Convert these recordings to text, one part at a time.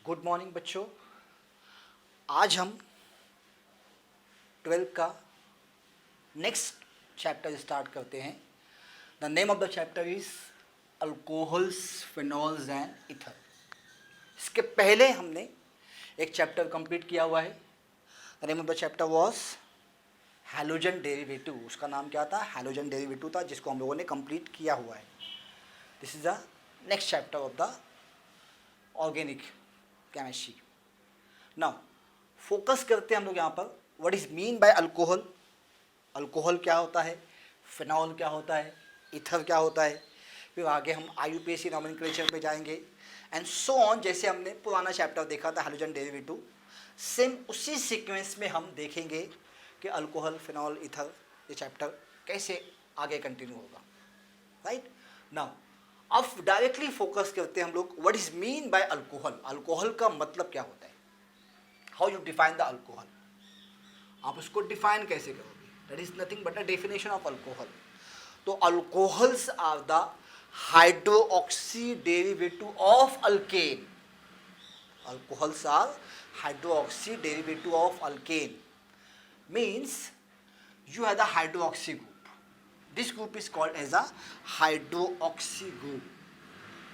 Good morning बच्चों। आज हम 12 का नेक्स्ट चैप्टर स्टार्ट करते हैं। The name of the chapter is alcohols, phenols and ether. इसके पहले हमने एक चैप्टर कंप्लीट किया हुआ है। The name of the chapter was halogen derivative. उसका नाम क्या था? हैलोजन डेरिवेटिव था, जिसको हम लोगों ने कंप्लीट किया हुआ है। This is the next chapter of the organic chemistry. Now focus करते हैं हम लोग यहाँ पर what is mean by alcohol. Alcohol क्या होता है, फिनॉल क्या होता है, ईथर क्या होता है। फिर आगे हम IUPAC नॉमेनक्लेचर पे जाएंगे एंड सो ऑन। जैसे हमने पुराना चैप्टर देखा था हैलोजन डेरिवेटिव, सेम उसी सीक्वेंस में हम देखेंगे कि अल्कोहल, फिनॉल, ईथर ये चैप्टर कैसे आगे कंटिन्यू होगा। राइट नाउ अब डायरेक्टली फोकस करते हैं हम लोग what is mean by alcohol. Alcohol का मतलब क्या होता है, how you define the alcohol. आप उसको डिफाइन कैसे करोगे? That is nothing but a definition of alcohol. तो alcohols are the hydroxy derivative of alkane. Alcohols are hydroxy derivative of alkane. Means you have the hydroxy group. This group is called as a hydroxy group.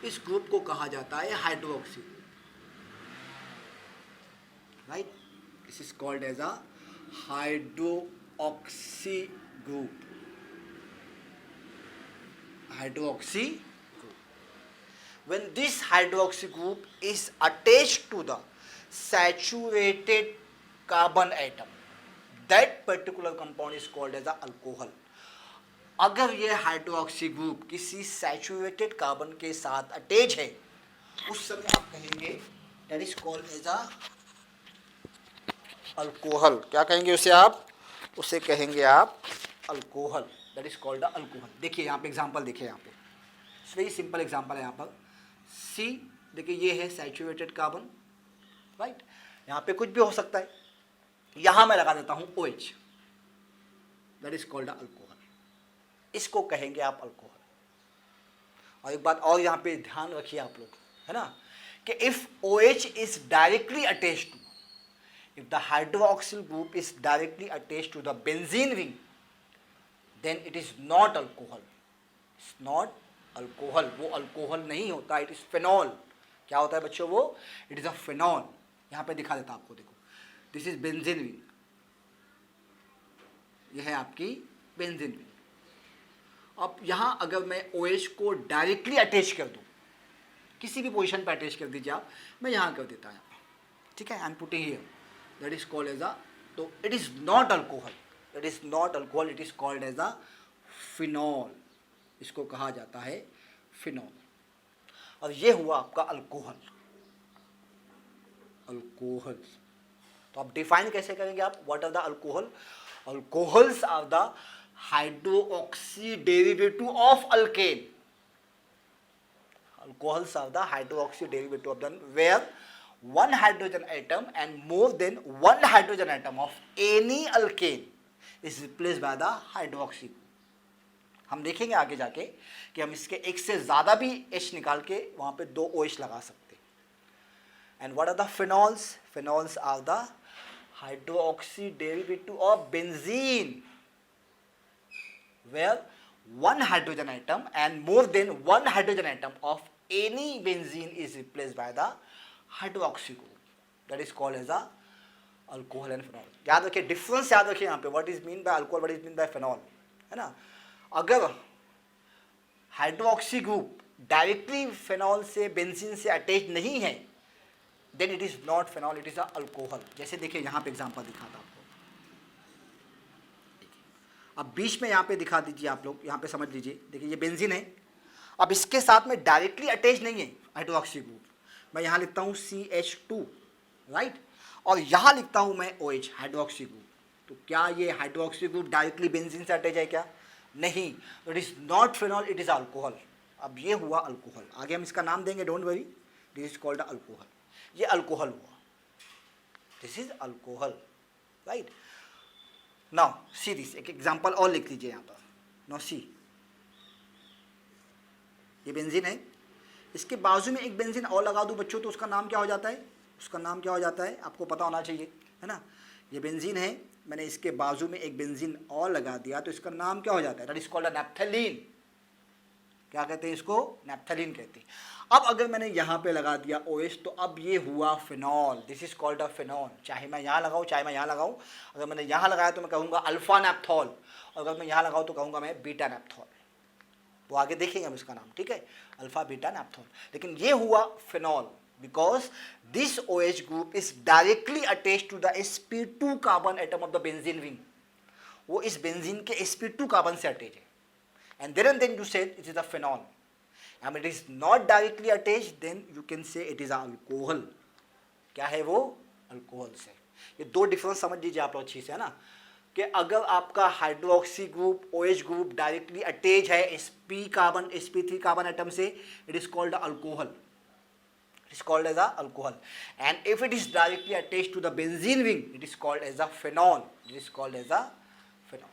इस group को कहा जाता है hydroxy group. Right, this is called as a hydroxy group. Hydroxy group. When this hydroxy group is attached to the saturated carbon atom, that particular compound is called as a alcohol. अगर ये hydroxy group किसी saturated carbon के साथ attach है, उस समय आप कहेंगे that is called as a alcohol. क्या कहेंगे उसे आप? उसे कहेंगे आप alcohol. That is called a alcohol. देखिए यहाँ पे एग्जांपल देखिए, यहाँ पे वेरी सिंपल एग्जांपल है। यहाँ पर सी देखिए, ये है सैचुरेटेड कार्बन। राइट, यहाँ पे कुछ भी हो सकता है। यहां मैं लगा देता हूं OH, that is called alcohol. इसको कहेंगे आप अल्कोहल। और एक बात और यहां पे ध्यान रखिए आप लोग, है ना, कि if OH is directly attached to, if the hydroxyl group is directly attached to the benzene ring, then it is not alcohol. It's not alcohol. वो अल्कोहल नहीं होता, इट इज फिनॉल। क्या होता है बच्चों वो? It is a phenol. यहां पे दिखा देता आपको, देखो दिस इज बेंजीन रिंग, यह है आपकी बेंजीन रिंग। अब यहां अगर मैं OH को डायरेक्टली अटैच कर दूं, किसी भी पोजीशन पर अटैच कर दीजिए आप, मैं यहां कर देता हूं, ठीक है, I am putting here, that is called as a, तो it is not alcohol. It is not alcohol, it is called as a phenol. इसको कहा जाता है फिनॉल। और ये हुआ आपका अल्कोहल। अल्कोहल तो आप डिफाइन कैसे करेंगे आप? What are the alcohol? Alcohols are the hydroxy derivative of alkane. Alcohols are the hydroxy derivative of them where one hydrogen atom and more than one hydrogen atom of any alkane is replaced by the hydroxy. हम देखेंगे आगे जाके कि हम इसके एक से ज़्यादा भी H निकाल के वहाँ पे 2 OH लगा सकते हैं। And what are the phenols? Phenols are the hydroxy derivative of benzene where one hydrogen atom and more than one hydrogen atom of any benzene is replaced by the hydroxy group. That is called as a alcohol and phenol. याद रखिए, difference याद रखिए यहाँ पे, what is mean by alcohol, what is mean by phenol, है ना। अगर hydroxy group directly phenol से, बेंजीन से अटैच नहीं है, then it is not phenol, it is a alcohol. जैसे देखिए यहाँ पे एग्जांपल दिखाता आपको, अब बीच में यहाँ पे दिखा दीजिए आप लोग, यहाँ पे समझ लीजिए। देखिए ये बेंजीन है, अब इसके साथ में डायरेक्टली अटैच नहीं है हाइड्रोक्सी ग्रुप। मैं यहाँ लिखता हूँ CH2, राइट, और यहाँ लिखता हूँ मैं OH, हाइड्रोक्सी ग्रुप। तो क्या ये हाइड्रोक्सी ग्रुप डायरेक्टली बेंजीन से अटैच है क्या? नहीं, it is not phenol, it is alcohol. अब ये हुआ अल्कोहल। आगे हम इसका नाम देंगे, don't worry, this is called alcohol. ये अल्कोहल हुआ, this is alcohol, right. Now see this, एक एग्जांपल और लिख लीजिए यहाँ पर। नाउ सी, ये बेंजीन है, इसके बाजू में एक बेंजीन और लगा दूं बच्चों, तो उसका नाम क्या हो जाता है? उसका नाम क्या हो जाता है, आपको पता होना चाहिए, है ना। ये बेंजीन है, मैंने इसके बाजू में एक बेंजीन और लगा दिया तो इसका नाम क्या हो जाता है, that is called a naphthalene. क्या कहते हैं इसको, नैप्थलीन कहते हैं। अब अगर मैंने यहाँ पे लगा दिया OH तो अब ये हुआ phenol, this is called a phenol. चाहे मैं यहाँ लगाऊँ चाहे मैं यहाँ लगाऊँ, अगर मैंने यहाँ लगाया तो मैं कहूँगा अल्फा नैप्थॉल, और अगर मैं यहाँ लगाऊँ तो कहूँगा मैं बीटा नैप्थॉल। वो आगे देखेंगे हम इसका नाम, ठीक है, अल्फा बीटा नैप्थॉल। लेकिन ये हुआ phenol because this OH group is directly attached to the sp2 carbon atom of the benzene ring. वो इस बेंजीन के sp2 कार्बन से अटैच है, and then you said it is a phenol, and it is not directly attached, then you can say it is a alcohol। क्या है वो, alcohol से। ये दो डिफरेंस समझ लीजिए आप लोग अच्छी से, है ना, कि अगर आपका hydroxy group OH group directly attach है sp3 कार्बन एटम से, it is called alcohol, it is called as a alcohol, and if it is directly attached to the benzene ring, it is called as a phenol, it is called as a phenol,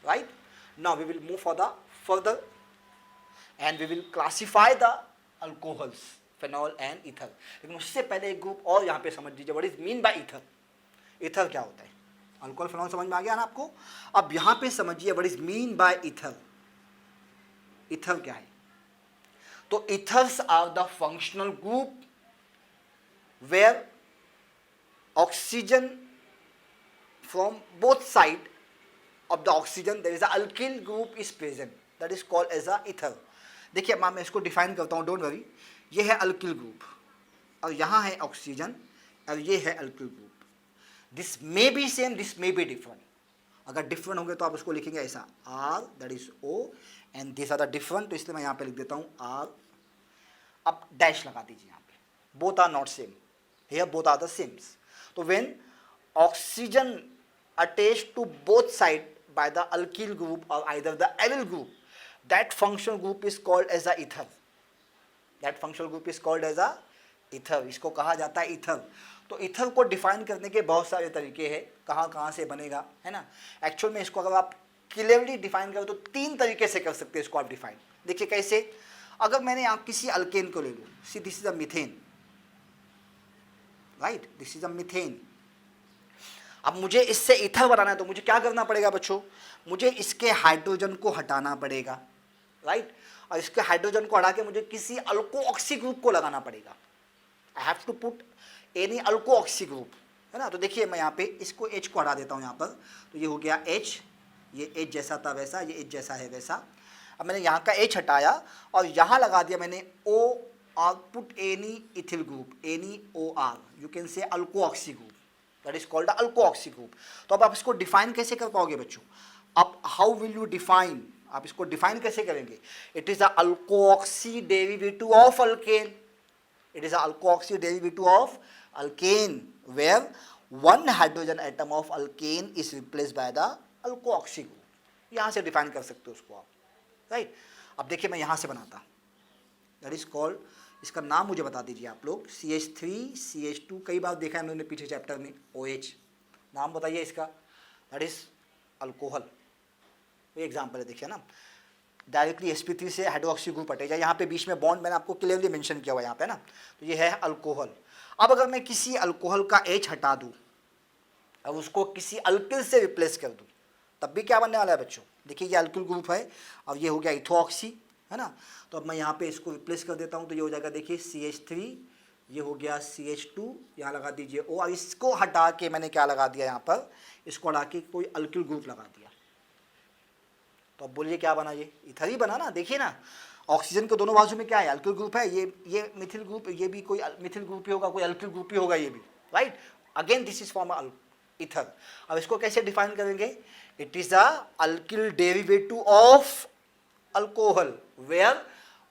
right? Now we will move for the further and we will classify the alcohols, phenol and ether। लेकिन उससे पहले एक group और यहाँ पे समझ लीजिए, what is mean by ether। ether क्या होता है, अल्कोहल फिनॉल समझ में आ गया ना आपको। अब यहाँ पे समझिए what is mean by ether। ether क्या है, तो ethers are the functional group where oxygen from both side of the oxygen there is a alkyl group is present, that is called as a ether। देखिए मैं इसको define करता हूँ, don't worry. ये है अल्किल ग्रुप और यहाँ है ऑक्सीजन और ये है alkyl group. This may be same, this may be different. अगर डिफरेंट होंगे तो आप उसको लिखेंगे ऐसा R, that is O, and this are the different, तो इसलिए मैं यहाँ पे लिख देता हूँ R। अब डैश लगा दीजिए यहाँ पे, both are not same, here both are the sames. तो when oxygen attached to both side by the alkyl group or either the aryl group, that functional group is called as a ether, that functional group is called as a ether, इसको कहा जाता है ether। तो ether को define करने के बहुत सारे तरीके हैं, कहाँ कहाँ से बनेगा, है ना। एक्चुअल में इसको अगर आप क्लियरली डिफाइन करो तो तीन तरीके से कर सकते हैं इसको आप डिफाइन। देखिए कैसे, अगर मैंने यहाँ किसी अल्केन को ले लूँ, सी this is a methane, right, this is a methane. अब मुझे इससे ईथर बनाना है तो मुझे क्या करना पड़ेगा बच्चों, मुझे इसके हाइड्रोजन को हटाना पड़ेगा, राइट, और इसके हाइड्रोजन को हटा के मुझे किसी अल्को ऑक्सी ग्रुप को लगाना पड़ेगा। I have to put any alkoxy group, है ना। तो देखिए मैं यहाँ पे इसको H को हटा देता हूँ यहाँ पर, तो ये हो गया H, ये H जैसा था वैसा, ये H जैसा है वैसा। अब मैंने यहाँ का H हटाया और यहाँ लगा दिया मैंने O, और put any ethyl group, any OR, you can say alkoxy group, that is called alkoxy group. तो अब आप इसको डिफाइन कैसे कर पाओगे बच्चों, अब हाउ विल यू डिफाइन, आप इसको डिफाइन कैसे करेंगे, it is a alkoxy derivative of alkane, it is a alkoxy derivative of alkane where one hydrogen atom of alkane is replaced by the alkoxy group. यहाँ से define कर सकते हो उसको आप, right. अब देखिए मैं यहाँ से बनाता, दैट इज कॉल्ड, इसका नाम मुझे बता दीजिए आप लोग, CH3CH2, कई बार देखा है हमने पीछे चैप्टर में, OH, नाम बताइए इसका, दैट इज अल्कोहल। ये एग्जाम्पल है, देखिए ना, डायरेक्टली sp3 से हाइड्रोक्सी ग्रुप हटेगा, यहाँ पे बीच में बॉन्ड मैंने आपको क्लियरली मेंशन किया हुआ यहाँ पे ना, तो ये है अल्कोहल। अब अगर मैं किसी अल्कोहल का H हटा दूँ, अब उसको किसी अल्किल से रिप्लेस कर दूँ, तब भी क्या बनने वाला है बच्चों, देखिए ये अल्किल ग्रुप है और ये हो गया इथोऑक्सी, है ना। तो अब मैं यहाँ पे इसको रिप्लेस कर देता हूँ, तो ये हो जाएगा देखिए CH3, ये हो गया CH2, यहाँ लगा दीजिए O, और इसको हटा के मैंने क्या लगा दिया यहाँ पर, इसको हटा के कोई अल्किल ग्रुप लगा दिया, तो अब बोलिए क्या बना, ये इथर ही बना ना। देखिए ना, ऑक्सीजन के दोनों बाजू में क्या है, अल्किल ग्रुप है, ये मिथिल ग्रुप, ये भी कोई मिथिल ग्रुप ही होगा, कोई अल्किल ग्रुप ही होगा ये भी, right. Again this is form ether. अब इसको कैसे डिफाइन करेंगे, it is a alkyl derivative of alcohol where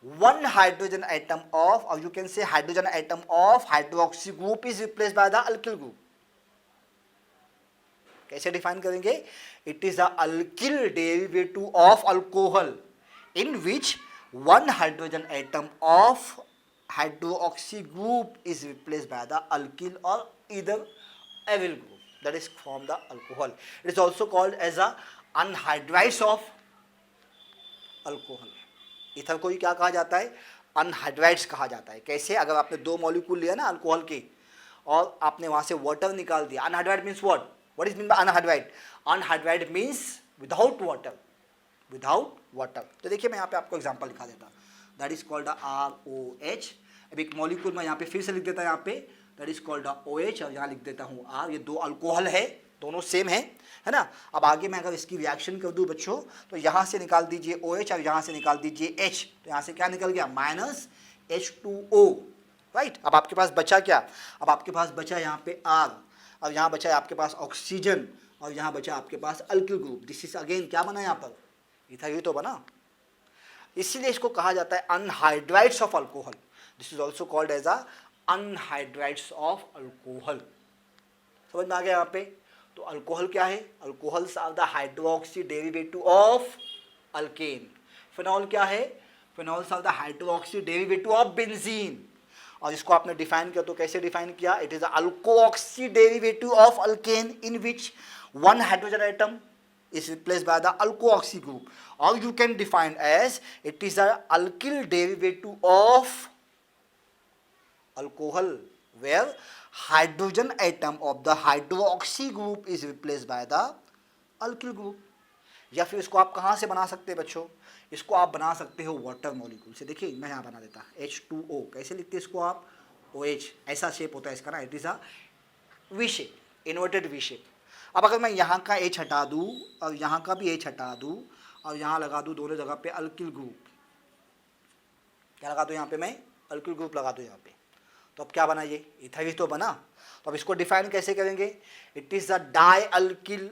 one hydrogen atom of, or you can say hydrogen atom of hydroxy group is replaced by the alkyl group। कैसे define करेंगे, it is a alkyl derivative of alcohol in which one hydrogen atom of hydroxy group is replaced by the alkyl or either aryl group, that is from the alcohol। It is also called as a anhydrides of alcohol। Ether को ही क्या कहा जाता है, अनहाइड्राइड्स कहा जाता है। कैसे, अगर आपने दो मॉलिक्यूल लिया ना अल्कोहल के और आपने वहाँ से वाटर निकाल दिया। Anhydride means what is mean bye anhydride? Anhydride means without water, without water. तो देखिए मैं यहाँ पे आपको एग्जांपल दिखा देता, दैट इज कॉल्ड ROH। अब एक मॉलिक्यूल मैं यहाँ पे फिर से लिख देता, यहाँ पे दैट इज कॉल्ड OH, और यहाँ लिख देता हूँ R। ये दो अल्कोहल है, दोनों सेम है ना। अब आगे मैं अगर इसकी रिएक्शन कर दूँ बच्चों, तो यहाँ से निकाल दीजिए OH और यहाँ से निकाल दीजिए H, तो यहाँ से क्या निकल गया? -H2O, right. अब आपके पास बचा क्या? अब आपके पास बचा यहाँ पे R, और यहाँ बचा है आपके पास ऑक्सीजन, और यहाँ बचा आपके पास alkyl group. This is again क्या बना यहाँ पर? इथाइल तो बना। इसीलिए इसको कहा जाता है anhydrides of alcohol. This is also called as anhydrides of alcohol. समझ में आ गया यहाँ पे? तो अल्कोहल क्या है? Alcohols are the hydroxy derivative of alkane. Phenol क्या है? Phenols are the hydroxy derivative of benzene. और इसको आपने डिफाइन किया तो कैसे डिफाइन किया? It is alkoxy derivative of alkane in which one hydrogen atom is replaced by the alkoxy group, or you can define as it is a alkyl derivative of alcohol where hydrogen atom of the hydroxy group is replaced by the alkyl group. या फिर इसको आप कहाँ से बना सकते हैं बच्चों? इसको आप बना सकते हो वाटर मॉलिक्यूल से। देखिए मैं यहाँ बना देता H2O। कैसे लिखते हैं इसको आप? OH, ऐसा शेप होता है इसका ना, it is a V shape, inverted V shape. अब अगर मैं यहाँ का H हटा दूँ और यहाँ का भी H हटा दूँ और यहाँ लगा दूँ दोनों जगह पे अल्किल ग्रुप, क्या लगा दूँ यहाँ पे? मैं अल्किल ग्रुप लगा दूँ यहाँ पे, तो अब क्या बना? ये इथाइल तो बना। तो अब इसको डिफाइन कैसे करेंगे? It is a di alkyl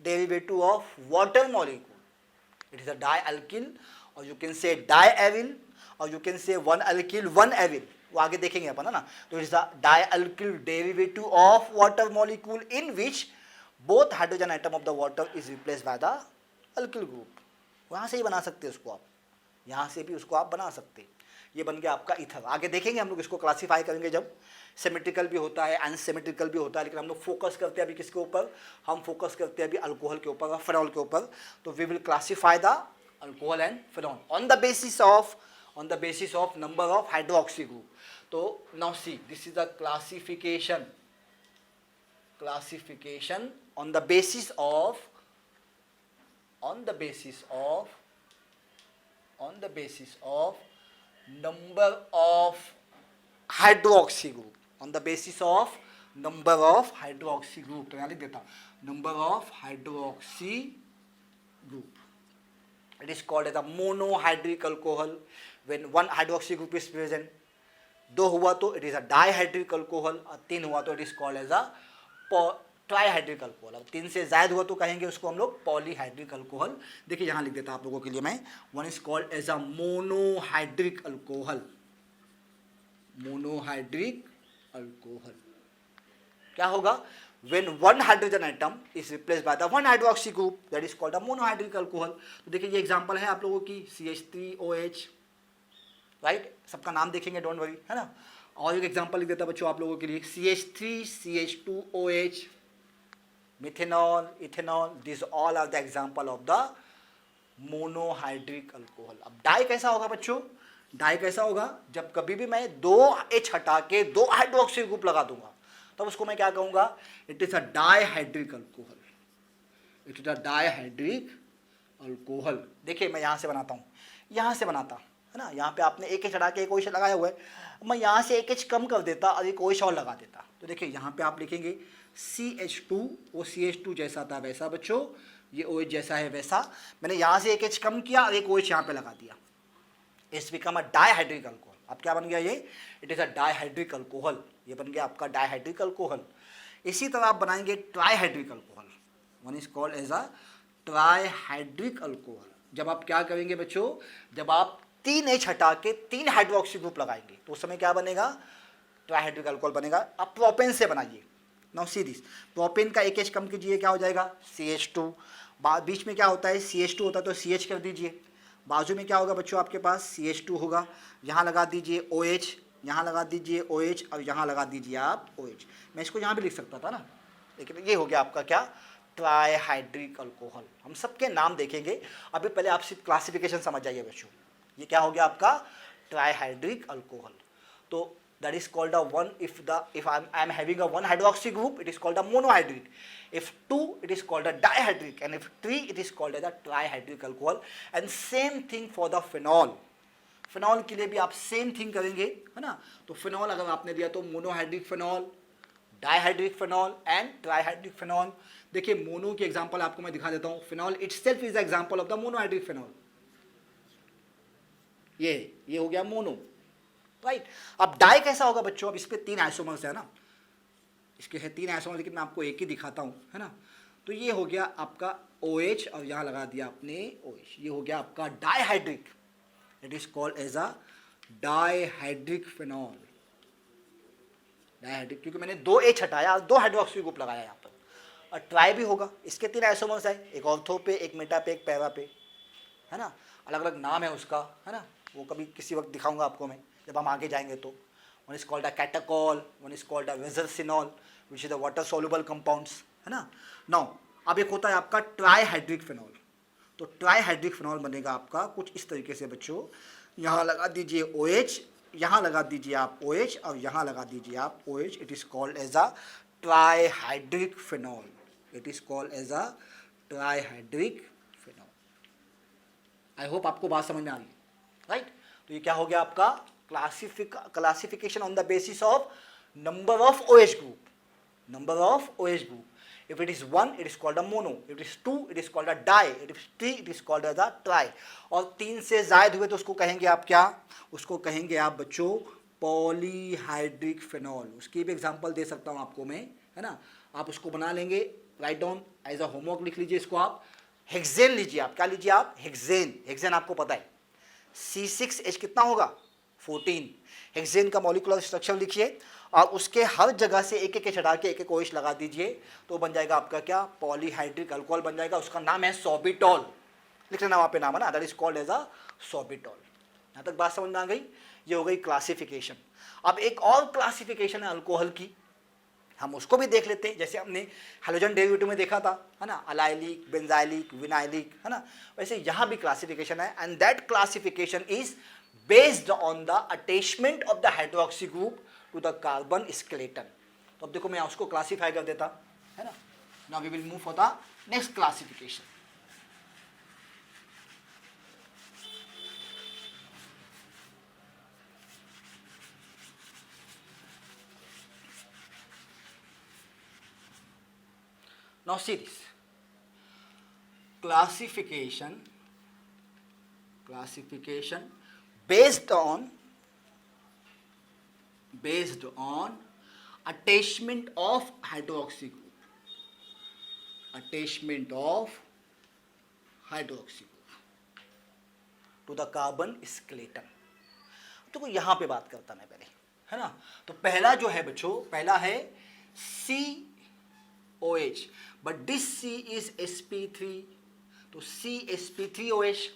derivative of water molecule. It is a di alkyl, और you can say di aryl, और you can say one alkyl one aryl, वो आगे देखेंगे अपन, है ना। तो it is a di alkyl derivative of water molecule in which both hydrogen atom of the water is replaced by the alkyl group. वहाँ से ही बना सकते हैं उसको आप, यहाँ से भी उसको आप बना सकते हैं। ये बन गया आपका इथर। आगे देखेंगे हम लोग इसको क्लासीफाई करेंगे, जब सिमेट्रिकल भी होता है अनसिमेट्रिकल भी होता है, लेकिन हम लोग फोकस करते हैं अभी किसके ऊपर? हम फोकस करते हैं अभी अल्कोहल के ऊपर, फिनॉल के ऊपर। तो we will classify the alcohol and phenol on the basis of number of hydroxy group. तो now see, this is the classification on the basis of number of hydroxy group, on the basis of number of hydroxy group। तो यहाँ लिख देता हूँ number of hydroxy group। It is called as a monohydric alcohol when one hydroxy group is present। दो हुआ तो it is a dihydric alcohol, और तीन हुआ तो it is called as a trihydric alcohol. अब तीन से ज्यादा हुआ तो कहेंगे उसको हम लोग पॉलीहाइड्रिक अल्कोहल। देखिए यहाँ लिख देता आप लोगों के लिए मैं, one is called as a monohydric alcohol. Monohydric alcohol क्या होगा? when one hydrogen atom is replaced by the one hydroxy group, that is called a monohydric alcohol। तो देखिए ये एग्जांपल है आप लोगों की CH3OH, राइट। सबका नाम देखेंगे, डोंट वरी, है ना। और एक एग्जांपल लिख देता बच्चों आप लोगों के लिए, CH3CH2OH, methanol, ethanol, this all are the example of the monohydric alcohol. अब डाई कैसा होगा बच्चों? डाई कैसा होगा? जब कभी भी मैं दो H हटा के दो हाइड्रोक्सी ग्रुप लगा दूंगा, तब उसको मैं क्या कहूंगा? It is a dihydric alcohol. It is a dihydric alcohol. देखिए मैं यहां से बनाता हूं, यहां से बनाता, है ना। यहाँ पे आपने एक H हटा के एक OH लगाया हुआ है, मैं यहाँ से एक H कम कर देता और एक OH और लगा देता। तो देखिए यहाँ पे आप लिखेंगे CH2, वो CH2 जैसा था वैसा बच्चों, ये OH जैसा है वैसा। मैंने यहाँ से एक H कम किया और एक OH यहाँ पे लगा दिया, it's become a dihydric alcohol. अब क्या बन गया ये? It is a dihydric alcohol. ये बन गया आपका डाईहाइड्रिक अल्कोहल। इसी तरह आप बनाएंगे trihydric alcohol, one is called as a trihydric alcohol. जब आप क्या करेंगे बच्चों? जब आप तीन H हटा के तीन हाइड्रोक्सी ग्रुप लगाएंगे तो उस समय क्या बनेगा? ट्राईहाइड्रिक अल्कोहल बनेगा। अब प्रोपेन से बनाइए, नाउ सी दिस, प्रोपेन का एक H कम कीजिए, क्या हो जाएगा? CH2। बीच में क्या होता है? CH2 होता है तो CH कर दीजिए। बाजू में क्या होगा बच्चों? आपके पास CH2 होगा, यहाँ लगा दीजिए OH, यहाँ लगा दीजिए OH, और यहाँ लगा दीजिए आप OH। मैं इसको यहाँ भी लिख सकता था ना, लेकिन ये हो गया आपका क्या? Trihydric alcohol. हम सबके नाम देखेंगे, अभी पहले आप सिर्फ क्लासिफिकेशन समझ जाइए बच्चों। ये क्या हो गया आपका? Trihydric alcohol. तो that is called a one. If I'm having a one hydroxy group, it is called a monohydric. If two, it is called a dihydric, and if three, it is called as a trihydric alcohol. And same thing for the phenol. Phenol के लिए भी आप same thing करेंगे, है ना. तो phenol अगर आपने दिया तो monohydric phenol, dihydric phenol and trihydric phenol. देखिए मोनो की एग्जांपल आपको मैं दिखा देता हूं. Phenol itself is example of the monohydric phenol. ये हो गया मोनो, राइट. अब डाई कैसा होगा बच्चों? अब इस पे 3 आइसोमर्स है ना, इसके है 3 आइसोमर्स, लेकिन मैं आपको एक ही दिखाता हूं, है ना. तो ये हो गया आपका OH और यहां लगा दिया आपने OH. ये हो गया आपका dihydric. It is called as a dihydric phenol. Dihydric क्योंकि मैंने 2 H हटाया, 2 हाइड्रोक्सी ग्रुप लगाया यहाँ पर. और ट्राई भी होगा, इसके 3 आइसोमर्स है, एक ऑर्थो पे, एक मेटा पे, एक पैरा पे, है ना. अलग अलग नाम है उसका, है ना. वो कभी किसी वक्त दिखाऊंगा आपको मैं जब हम आगे जाएंगे. तो one is called a catechol, one is called a resorcinol which is the water soluble compounds, है ना. नाउ अब एक होता है आपका ट्राइहाइड्रिक फिनॉल. तो ट्राइहाइड्रिक फिनॉल बनेगा आपका कुछ इस तरीके से बच्चों. यहाँ लगा दीजिए OH, यहाँ लगा दीजिए आप OH और यहाँ लगा दीजिए आप OH. It is called as a trihydric phenol. It is called as a trihydric phenol. I hope आपको बात समझ में आ गई, राइट. तो ये क्या हो गया आपका classification on the basis of number of OH group. Number of OH group. If it is 1, it is called a mono. If it is 2, it is called a di. If it is 3, it is called as a tri. और 3 से जायद हुए तो उसको कहेंगे आप क्या? उसको कहेंगे आप बच्चों पॉलीहाइड्रिक फिनॉल. उसकी भी एग्जांपल दे सकता हूँ आपको मैं, है ना. आप उसको बना लेंगे, right down as a homework लिख लीजिए इसको आप. हेक्सेन लीजिए आप. क्या लीजिए आप? हेक्सेन. हेक्सेन आपको पता है C6H कितना होगा? 14. हेक्सेन का मॉलिक्यूलर स्ट्रक्चर लिखिए और उसके हर जगह से एक एक हटा के एक एक OH लगा दीजिए तो बन जाएगा आपका क्या? पॉलीहाइड्रिक अल्कोहल बन जाएगा. उसका नाम है सोबिटॉल. लिख लेना वहाँ पे नाम, है ना. That is called as a sorbitol. यहाँ तक बात समझ में आ गई. ये हो गई क्लासिफिकेशन. अब एक और क्लासिफिकेशन है अल्कोहल की, हम उसको भी देख लेते हैं. जैसे हमने हैलोजन डेरिवेटिव में देखा था, है ना, अलाइलिक, बेंजाइलिक, विनाइलिक, है ना. वैसे यहाँ भी क्लासिफिकेशन है and that classification is based on the attachment of the hydroxy group to the carbon skeleton. तो अब देखो मैं उसको क्लासिफाई कर देता, है ना. Now we will move for the next classification. Now see this classification based on attachment of hydroxy group. Attachment of hydroxy group to the carbon skeleton. तो यहाँ पे बात करता मैं पहले, है ना. तो पहला जो है बच्चों, पहला है COH, but this C is sp3. तो CsP3OH.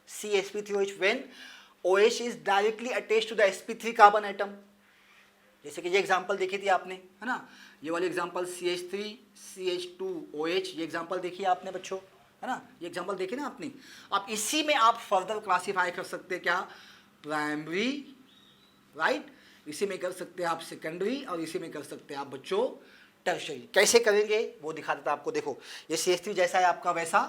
CsP3OH when OH is directly attached to the sp3 carbon atom. जैसे कि ये एग्जांपल देखी थी आपने, है ना. ये वाली एग्जांपल CH3 CH2OH, ये एग्जांपल देखी आपने बच्चों, है ना. ये एग्जांपल देखी ना आपने. अब इसी में आप फर्दर क्लासीफाई कर सकते हैं क्या? Primary, right. इसी में कर सकते हैं आप सेकेंडरी और इसी में कर सकते हैं आप बच्चों टर्शरी. कैसे करेंगे वो दिखा देता आपको. देखो ये CH3 जैसा है आपका वैसा,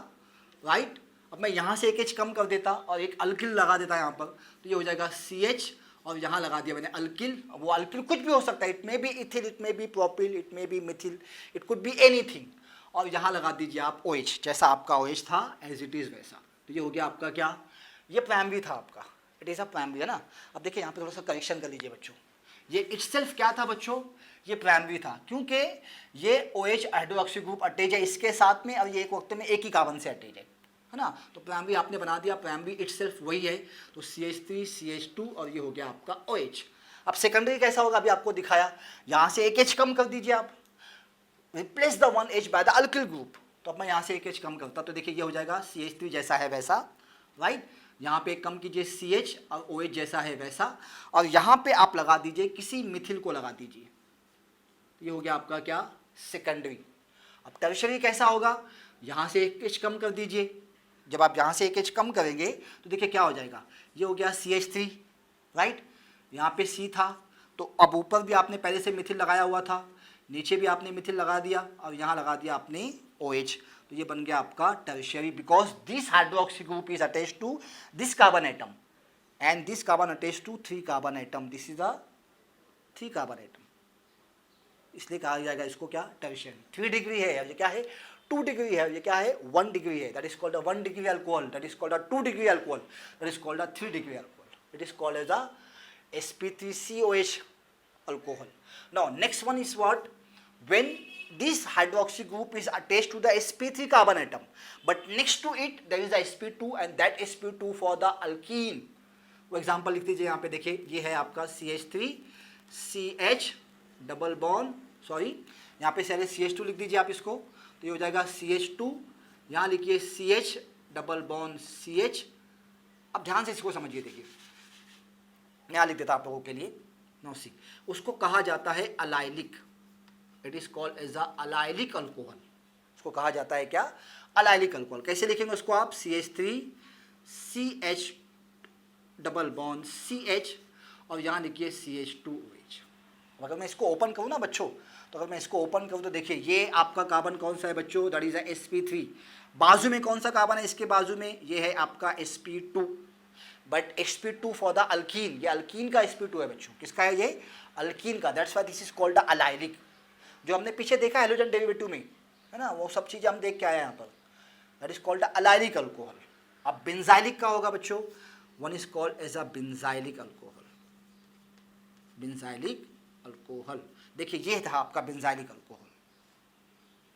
राइट. अब मैं यहाँ से एक H कम कर देता और एक अल्किल लगा देता यहाँ पर, तो ये हो जाएगा CH और यहाँ लगा दिया मैंने अल्किल. वो अल्किल कुछ भी हो सकता है. It may be ethyl, it may be propyl, it may be Mithil, it could be anything. और यहाँ लगा दीजिए आप OH, जैसा आपका OH था एज इट इज़ वैसा. तो ये हो गया आपका क्या? ये प्राइमरी था आपका. इट इज़ अ प्राइमरी, है ना. अब देखिए यहाँ पे थोड़ा सा करेक्शन कर लीजिए बच्चों. ये इटसेल्फ क्या था बच्चों? ये प्राइमरी था क्योंकि ये OH हाइड्रोक्सी ग्रुप अटैच है इसके साथ में और ये एक वक्त में एक ही कार्बन से अटैच है ना. तो प्राइमरी आपने बना दिया. प्राइमरी इटसेल्फ वही है. तो CH3 CH2 और ये हो गया आपका OH. अब सेकेंडरी कैसा होगा? अभी आपको दिखाया. यहाँ से एक H कम कर दीजिए आप. Replace the 1 H bye the alkyl group. तो अब मैं यहाँ से एक H कम करता तो देखिए ये हो जाएगा CH3 जैसा है वैसा, राइट. यहाँ पे एक कम कीजिए CH और OH जैसा है वैसा और यहाँ पे आप लगा दीजिए किसी मिथिल को लगा दीजिए. ये हो गया आपका क्या? सेकेंडरी. अब टर्शरी कैसा होगा? यहाँ से एक H कम कर दीजिए. जब आप यहाँ से एक H कम करेंगे तो देखिए क्या हो जाएगा. ये हो गया CH3, राइट. यहाँ पे C था तो अब ऊपर भी आपने पहले से मिथिल लगाया हुआ था, नीचे भी आपने मिथिल लगा दिया और यहाँ लगा दिया आपने OH, तो ये बन गया आपका tertiary, because this hydroxy group is attached to this carbon atom and this carbon attached to 3 carbon atom, this is a 3 carbon atom, इसलिए कहा जाएगा इसको क्या, टर्शियरी। 3 डिग्री है, ये क्या है, 2 डिग्री है, ये क्या है, 1 डिग्री है, that is called a 1 degree alcohol, that is called a 2 degree alcohol, that is called a 3 degree alcohol, it is called as a sp3COH alcohol. Now next one is what, when this hydroxy group is attached to the sp3 carbon atom, but next to it there is a sp2 and that sp2 for the alkene, वो example लिख दीजिए यहाँ पे, देखिए ये है आपका CH3 CH double bond, sorry यहाँ पे पहले CH2 लिख दीजिए आप इसको, तो ये हो जाएगा CH2, यहाँ लिखिए CH डबल बॉन्ड CH। अब ध्यान से इसको समझिए, देखिए मैं यहाँ लिख देता आप लोगों के लिए, नौसी, उसको कहा जाता है allylic, it is called as a allylic alcohol, उसको कहा जाता है क्या, अलाइलिक अल्कोहल। कैसे लिखेंगे उसको आप, CH3 CH double bond CH और यहाँ लिखिए CH2OH। अगर मैं इसको ओपन करूँ ना बच्चों, तो अगर मैं इसको ओपन करूँ तो देखिए ये आपका कार्बन कौन सा है बच्चों, दैट इज sp3, बाजू में कौन सा कार्बन है, इसके बाजू में ये है आपका sp2, but sp2 for the alkyne, ये अल्कीन का sp2 है बच्चों, किसका है ये, अल्कीन का, that's why this is called the allylic. जो हमने पीछे देखा हाइड्रोजन डेरिवेटिव में, है ना, वो सब चीज़ें हम देख के आए यहाँ पर, that is called the allylic alcohol. अब बेंजाइलिक का होगा बच्चों, one is called as a benzylic alcohol, benzylic alcohol, देखिए ये था आपका बेंजाइलिक अल्कोहल,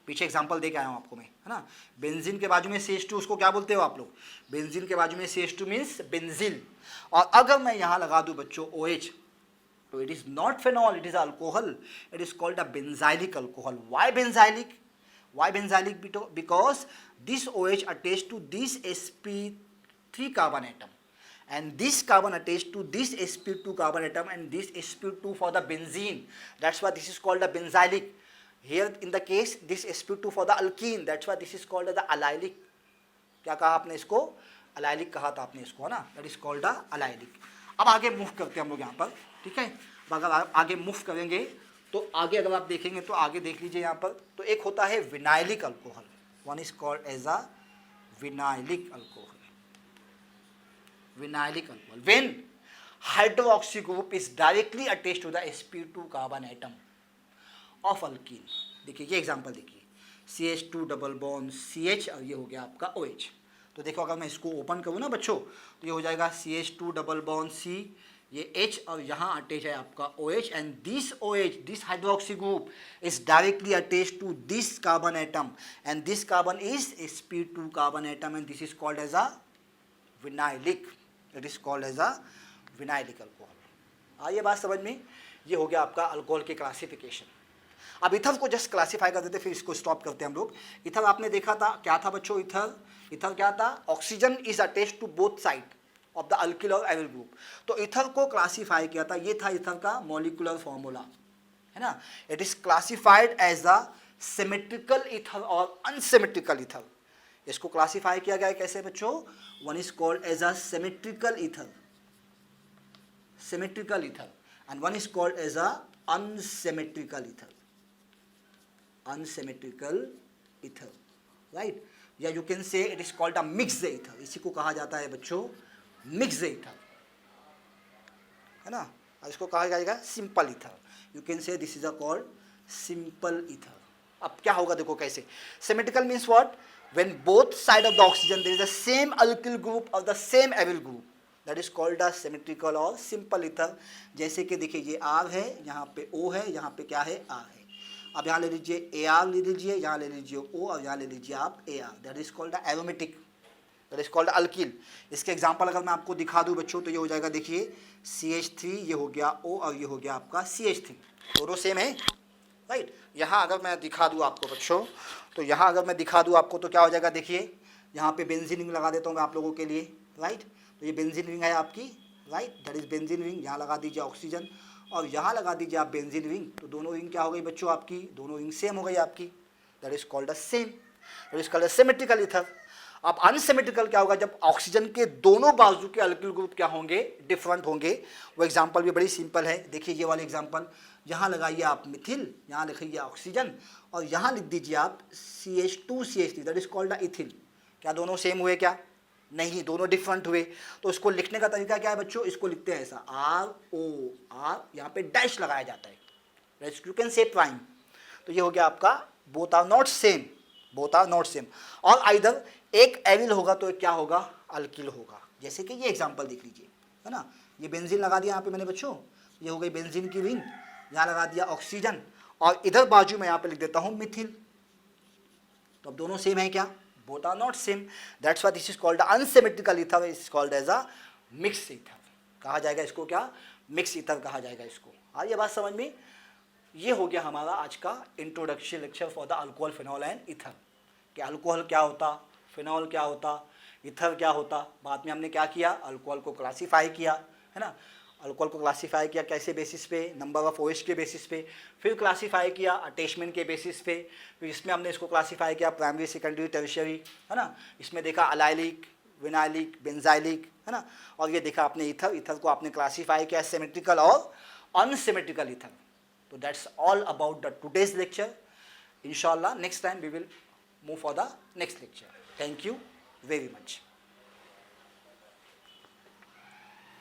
पीछे एग्जांपल दे के आया हूँ आपको मैं, है ना। बेंजीन के बाजू में CH2, उसको क्या बोलते हो आप लोग, बेंजीन के बाजू में CH2 मीन्स बेंजिल, और अगर मैं यहाँ लगा दूँ बच्चों OH, तो it is not phenol, it is alcohol, it is called a benzylic alcohol. Why benzylic, why benzylic, because this OH attached to this sp3 carbon atom and this carbon attached to this sp2 carbon atom and this sp2 for the benzene, that's why this is called a benzylic. Here in the case this sp2 for the alkene, that's why this is called the allylic. क्या कहा आपने इसको, allylic कहा था आपने इसको, है ना, that is called the allylic। अब आगे मूव करते हैं हम लोग यहाँ पर, ठीक है। अगर आगे मूव करेंगे तो आगे अगर आप देखेंगे तो आगे देख लीजिए यहाँ पर, तो एक होता है vinylic alcohol, one is called as a vinylic alcohol, vinylic alcohol, when hydroxy group is directly attached to the sp2 carbon atom of alkene। देखिए ये एग्जांपल देखिए, CH2 डबल बॉन्ड CH और ये हो गया आपका OH। तो देखो अगर मैं इसको ओपन करूँ ना बच्चों, तो ये हो जाएगा CH2 डबल बॉन्ड C, ये H और यहाँ अटैच है आपका OH, and this OH, this hydroxy group is directly attached to this carbon atom and this carbon is sp2 carbon atom and this is called as a vinylic, it is called as a vinylic alcohol. आइए बात समझ में, ये हो गया आपका alcohol के classification. अब इथर को जस्ट क्लासिफाई कर देते, फिर इसको स्टॉप करते हैं हम लोग। इथर आपने देखा था क्या था बच्चों, इथर क्या था, oxygen is attached to both side of the alkyl और एविल ग्रुप। तो इथर को क्लासिफाई किया था, ये था इथर का मॉलिक्यूलर फॉर्मूला, है ना। It is classified as a symmetrical ether और अनसिमेट्रिकल इथर। इसको क्लासिफाई किया गया है कैसे बच्चों, one is called as a symmetrical ether, symmetrical ether, and one is called as a unsymmetrical ether, unsymmetrical ether, right, या you can say it is called a mixed ether, इसी को कहा जाता है बच्चों मिक्स्ड इथर, है ना। इसको कहा जाएगा सिंपल इथर, यू कैन से this is a called simple ether. अब क्या होगा देखो कैसे, symmetrical means what, when both side of the oxygen there is the same alkyl group or the same aryl group, that is called a symmetrical or simple ether। जैसे कि देखिए ये R है, यहाँ पे O है, यहाँ पे क्या है R है। अब यहाँ ले लीजिए AR ले लीजिए, यहाँ ले लीजिए O और यहाँ ले लीजिए आप AR, that is called aromatic, that is called alkyl। इसके एग्जाम्पल अगर मैं आपको दिखा दूँ बच्चों, तो ये हो जाएगा देखिए CH3, ये हो गया O और ये हो गया आपका CH3, दोनों सेम है, राइट। यहाँ अगर मैं दिखा दूँ आपको बच्चों, तो यहाँ अगर मैं दिखा दूँ आपको तो क्या हो जाएगा, देखिए यहाँ पे बेंजीन रिंग लगा देता हूँ मैं आप लोगों के लिए, राइट। तो ये बेंजीन रिंग है आपकी, right, that is benzene ring. यहाँ लगा दीजिए ऑक्सीजन और यहाँ लगा दीजिए आप बेंजीन रिंग, तो दोनों रिंग क्या हो गई बच्चों आपकी, दोनों रिंग सेम हो गई आपकी, that is called a same, that is called a symmetrical ether. अब अनसिमेट्रिकल क्या होगा, जब ऑक्सीजन के दोनों बाजू के अल्किल ग्रुप क्या होंगे, डिफरेंट होंगे। वो एग्जांपल भी बड़ी सिंपल है, देखिए ये वाले एग्जांपल, यहाँ लगाइए आप मिथिल, यहाँ लिखिए ऑक्सीजन, और यहाँ लिख दीजिए आप CH2CH3, that is called ethyl. क्या दोनों सेम हुए क्या? नहीं, दोनों डिफरेंट हुए। तो इसको लिखने का तरीका क्या है बच्चों, इसको लिखते हैं ऐसा ROR, यहाँ पे डैश लगाया जाता है, यू कैन से प्राइम। तो ये हो गया आपका both are not same, both are not same. और आइदर एक एविल होगा तो क्या होगा, अल्किल होगा। जैसे कि ये एग्जांपल देख लीजिए, है ना, ये बेंजीन लगा दिया यहाँ पे मैंने बच्चों, ये हो गई बेंजीन की रिंग, यहाँ लगा दिया ऑक्सीजन, और इधर बाजू में यहाँ पे लिख देता हूँ मिथिल। तो अब दोनों सेम है क्या, both are not same. That's why this is called unsymmetrical ether, is called as a mix ether. कहा जाएगा इसको क्या, मिक्स ईथर कहा जाएगा इसको। आ ये बात समझ में। ये हो गया हमारा आज का introduction lecture for the alcohol, phenol and ether. कि अल्कोहल क्या होता, फिनॉल क्या होता, ईथर क्या होता। बाद में हमने क्या किया, अल्कोहल को क्लासीफाई किया, है ना, अल्कोहल को क्लासीफाई किया कैसे बेसिस पे, नंबर ऑफ OH के बेसिस पे, फिर क्लासीफाई किया अटैचमेंट के बेसिस पे, फिर इसमें हमने इसको क्लासीफाई किया प्राइमरी, सेकेंडरी, टर्शियरी, है ना। इसमें देखा अलाइलिक, विनाइलिक, बेंजाइलिक, है ना। और ये देखा आपने ईथर, ईथर को आपने क्लासीफाई किया सिमेट्रिकल और unsymmetrical ether. So that's all about the today's lecture. Inshallah, next time we will move for the next lecture. Thank you very much.